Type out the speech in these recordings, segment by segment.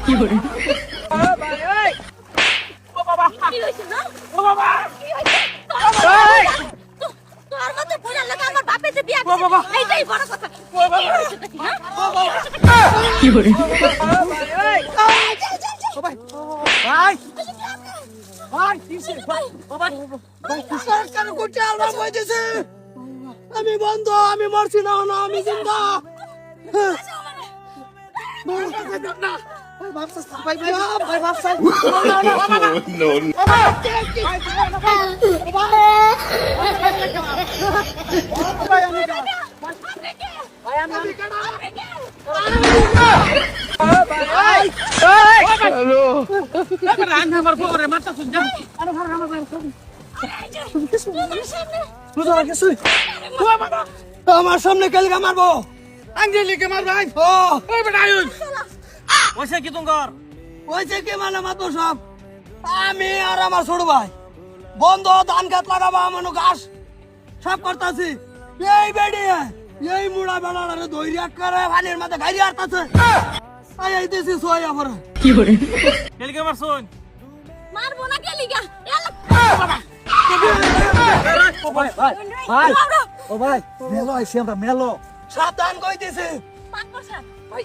কি করে কি হইছে না কি হইছে তোর মতে বুড়া লাগা আমার বাপে যে বিয়া দিছে এইটাই বড় কথা কি হইছে নাকি হ্যাঁ কি করে ভাই ভাই কিসে ভাই সরকার কোটে আলবা কইতেছে আমি বন্ধ আমি মরছি না না আমি জিন্দা ভাই বাপসা ভাই ভাই বাপসা No, no. আমার সামনে কালকে মারবো আঙ্গেলিকে মার ভাই ও ওই বেটা আয়ুন ওইসে কি তুঙ্গর ওইছে কি মানে মাতো সব আমি আর আমার ছোট ভাই বন্ধ ধান গাছ লাগাবো আমার ঘাস সব করতেছি এই বেড়ি এই মুড়া বেড়ারে ধৈর্য করে পানির মাঝে গাড়ি আটতাছে এই দিছি সোয়া পরে কি করে কেলিকে মার শুন মারবো না কে লিগা ভাই ও ভাই মেলো আইছি আমরা মেলো সাবধান কইতেছে ভাই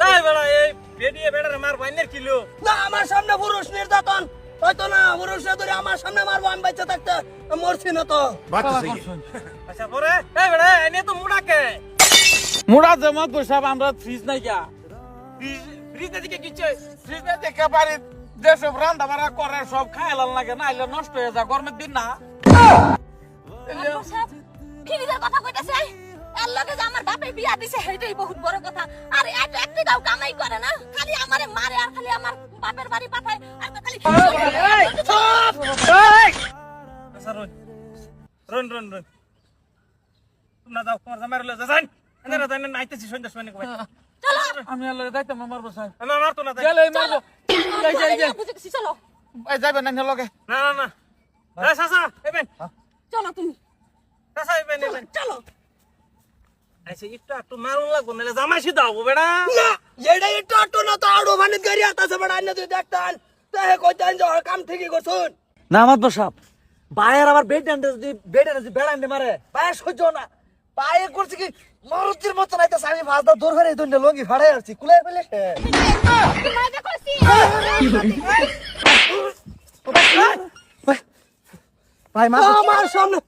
তাই বেটা এই বেডিয়ে বেটারে মার বাইনের কিলো না আমার সামনে পুরুষ নির্যাতন হয়তো না পুরুষ ধরে আমার সামনে মারবো আমি বাচ্চা থাকতে মরছি না তো बात तो सही है। আচ্ছা পরে এই বেটা এনে তো মুড়াকে মুড়া জমা বসাব আমরা ফ্রিজ নাই গা ফ্রিজ দিকে কিচ্ছে ফ্রিজ দেখে পারি যেসব রান্না বাড়া করে সব খাইলাল লাগে না আইলে নষ্ট হয়ে যায় গরমের দিন না ফিরিদের কথা কইতাছে এর লগে যে আমার বাপে বিয়া দিছে এইটাই বহুত বড় কথা আর এত একটি দাও কামাই করে না খালি আমারে মারে আর খালি আমার বাপের বাড়ি পাঠায় আর তো খালি আচ্ছা রন রন রন তোমরা যাও তোমার জামাই রলে যান এনারা জানেন না আইতেছি সন্ধ্যা সময় কই চলো আমি আল্লাহ যাইতাম আমার বসাই না মারতো না গেলে মারবো বুঝেছি চলো এই যাবেন না লগে না না না এই সাসা এবেন চলো তুমি সাসা এবেন এবেন চলো আচ্ছা একটু মারুন লাগবো নাহলে জামাই সিধা হবো বেটা না যেটা একটু একটু না তো আড়ো মানে গাড়ি আতাছে বড় আইনা তুই দেখতান তাহে কইতান যে ওর কাম ঠিকই করছুন না মাত বসাব বাইরে আবার বেডে বেড়ান্ডে মারে পায়ে সহ্য না পায়ে করছে কি মারুতির মতো নাইতেছে আমি ভাজদা দূর হয়ে দুইটা লঙ্গি ফাড়াই আসছি কুলাই ফেলে মজা করছি ভাই মা আমার সামনে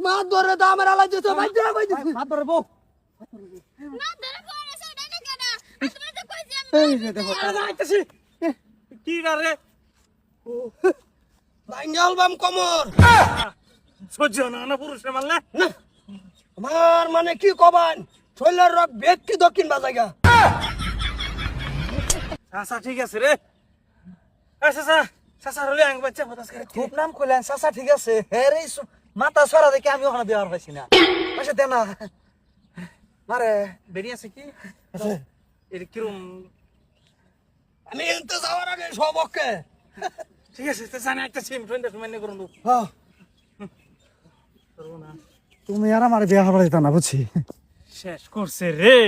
মা ধরে তো আমার আলাই দিতে ভাই যা কই দিছি হাত ধরে বউ না ধরে করেছে এটা না কেন তুমি তো কইছি আমি এই দেখো আইতেছি কি রে বাঙ্গাল বাম কমর সহ্য না না পুরুষে মারলে না আমার মানে কি কবান শৈলের রক বেগ কি দক্ষিণ বাজাইগা আচ্ছা ঠিক আছে রে আচ্ছা আচ্ছা সাসা রলে আং বাচ্চা হতাস করে খুব নাম কইলেন চাচা ঠিক আছে হ্যাঁ রে মাথা সরা দেখে আমি ওখানে দেওয়ার পাইছি না পয়সা দে না মারে বেরিয়ে আছে কি এর কিরম আমি এনতে যাওয়ার আগে সব ওকে ঠিক আছে তো জানি একটা সিম ফ্রেন্ডের সময় নিয়ে করুন হ্যাঁ তুমি আর আমার বিয়া হবার দিতা না বুঝছি শেষ করছে রে